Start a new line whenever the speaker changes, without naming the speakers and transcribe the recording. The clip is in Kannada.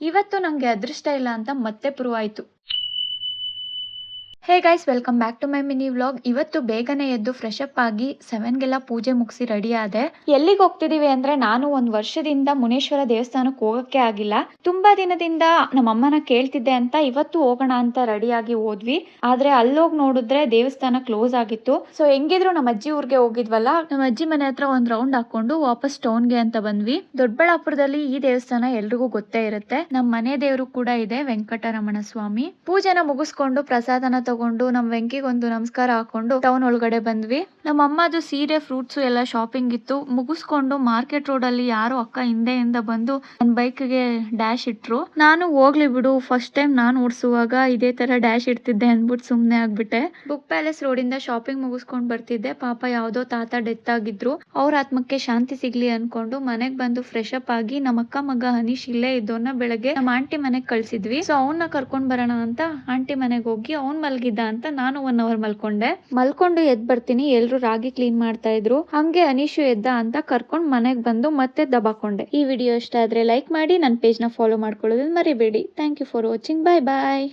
ಇವತ್ತು ನಂಗೆ ಅದೃಷ್ಟ ಇಲ್ಲ ಅಂತ ಮತ್ತೆ ಪ್ರೂವ್ ಆಯ್ತು. Hey guys, welcome back to my mini vlog. ಇವತ್ತು ಬೇಗನೆ ಎದ್ದು ಫ್ರೆಶ್ ಅಪ್ ಆಗಿ 7ಗೆಲ್ಲ ಪೂಜೆ ಮುಗಿಸಿ ರೆಡಿ ಆದೆ. ಎಲ್ಲಿಗೆ ಹೋಗ್ತಿದೀವಿ ಅಂದ್ರೆ, ನಾನು ಒಂದ್ ವರ್ಷದಿಂದ ಮುನೇಶ್ವರ ದೇವಸ್ಥಾನಕ್ಕೆ ಹೋಗಕ್ಕೆ ಆಗಿಲ್ಲ. ತುಂಬಾ ದಿನದಿಂದ ನಮ್ಮ ಅಮ್ಮನ ಕೇಳ್ತಿದ್ದೆ ಅಂತ ಇವತ್ತು ಹೋಗೋಣ ಅಂತ ರೆಡಿ ಆಗಿ ಹೋದ್ವಿ. ಆದ್ರೆ ಅಲ್ಲೋಗಿ ನೋಡಿದ್ರೆ ದೇವಸ್ಥಾನ ಕ್ಲೋಸ್ ಆಗಿತ್ತು. ಸೊ ಹೆಂಗಿದ್ರು ನಮ್ಮ ಅಜ್ಜಿ ಊರ್ಗೆ ಹೋಗಿದ್ವಲ್ಲ, ನಮ್ಮ ಅಜ್ಜಿ ಮನೆ ಹತ್ರ ಒಂದ್ ರೌಂಡ್ ಹಾಕೊಂಡು ವಾಪಸ್ ಟೌನ್ಗೆ ಅಂತ ಬಂದ್ವಿ. ದೊಡ್ಡಬಳ್ಳಾಪುರದಲ್ಲಿ ಈ ದೇವಸ್ಥಾನ ಎಲ್ರಿಗೂ ಗೊತ್ತೇ ಇರುತ್ತೆ. ನಮ್ಮ ಮನೆ ದೇವರು ಕೂಡ ಇದೆ, ವೆಂಕಟರಮಣ ಸ್ವಾಮಿ. ಪೂಜೆನ ಮುಗಿಸ್ಕೊಂಡು ಪ್ರಸಾದನ ತಗೊಂಡು ನಮ್ ವೆಂಕಿಗೊಂದು ನಮಸ್ಕಾರ ಹಾಕೊಂಡು ಟೌನ್ ಒಳಗಡೆ ಬಂದ್ವಿ. ನಮ್ಮ ಅಮ್ಮದು ಸೀರೆ, ಫ್ರೂಟ್ಸ್ ಎಲ್ಲ ಶಾಪಿಂಗ್ ಇತ್ತು. ಮುಗಿಸ್ಕೊಂಡು ಮಾರ್ಕೆಟ್ ರೋಡ್ ಅಲ್ಲಿ ಯಾರೋ ಅಕ್ಕ ಹಿಂದೆಯಿಂದ ಬಂದು ನನ್ನ ಬೈಕ್ಗೆ ಡ್ಯಾಶ್ ಇಟ್ರು. ನಾನು ಹೋಗ್ಲಿ ಬಿಡು, ಫಸ್ಟ್ ಟೈಮ್ ನಾನು ಓಡಿಸುವಾಗ ಇದೇ ತರ ಡ್ಯಾಶ್ ಇಡ್ತಿದ್ದೆ ಅಂದ್ಬಿಟ್ಟು ಸುಮ್ನೆ ಆಗ್ಬಿಟ್ಟೆ. ಬುಕ್ ಪ್ಯಾಲೇಸ್ ರೋಡ್ ಇಂದ ಶಾಪಿಂಗ್ ಮುಗಿಸ್ಕೊಂಡ್ ಬರ್ತಿದ್ದೆ. ಪಾಪ ಯಾವ್ದೋ ತಾತ ಡೆತ್ ಆಗಿದ್ರು. ಅವ್ರ ಆತ್ಮಕ್ಕೆ ಶಾಂತಿ ಸಿಗ್ಲಿ ಅನ್ಕೊಂಡು ಮನೆಗ್ ಬಂದು ಫ್ರೆಶ್ ಅಪ್ ಆಗಿ ನಮ್ಮ ಅಕ್ಕ ಮಗ ಹನೀಶ್ ಇಲ್ಲೇ ಇದ್ದೋನ್ನ ಬೆಳಗ್ಗೆ ನಮ್ಮ ಆಂಟಿ ಮನೆಗ್ ಕಳ್ಸಿದ್ವಿ. ಸೊ ಅವನ್ನ ಕರ್ಕೊಂಡ್ ಬರೋಣ ಅಂತ ಆಂಟಿ ಮನೆಗ್ ಹೋಗಿ ಅವ್ನ್ ಮಲ್ಗಿದ್ದ ಅಂತ ನಾನು 1 ಅವರ್ ಮಲ್ಕೊಂಡು ಎದ್ ಬರ್ತೀನಿ. ಎಲ್ರು ರಾಗಿ ಕ್ಲೀನ್ ಮಾಡ್ತಾ ಇದ್ರು. ಹಂಗೆ ಅನೀಶು ಎದ್ದ ಅಂತ ಕರ್ಕೊಂಡ್ ಮನೆಗ್ ಬಂದು ಮತ್ತೆ ದಬಾಕೊಂಡೆ. ಈ ವಿಡಿಯೋ ಇಷ್ಟ ಆದ್ರೆ ಲೈಕ್ ಮಾಡಿ, ನನ್ನ ಪೇಜ್ ನ ಫಾಲೋ ಮಾಡ್ಕೊಳ್ಳೋದನ್ನ ಮರಿಬೇಡಿ. Thank you for watching. Bye bye.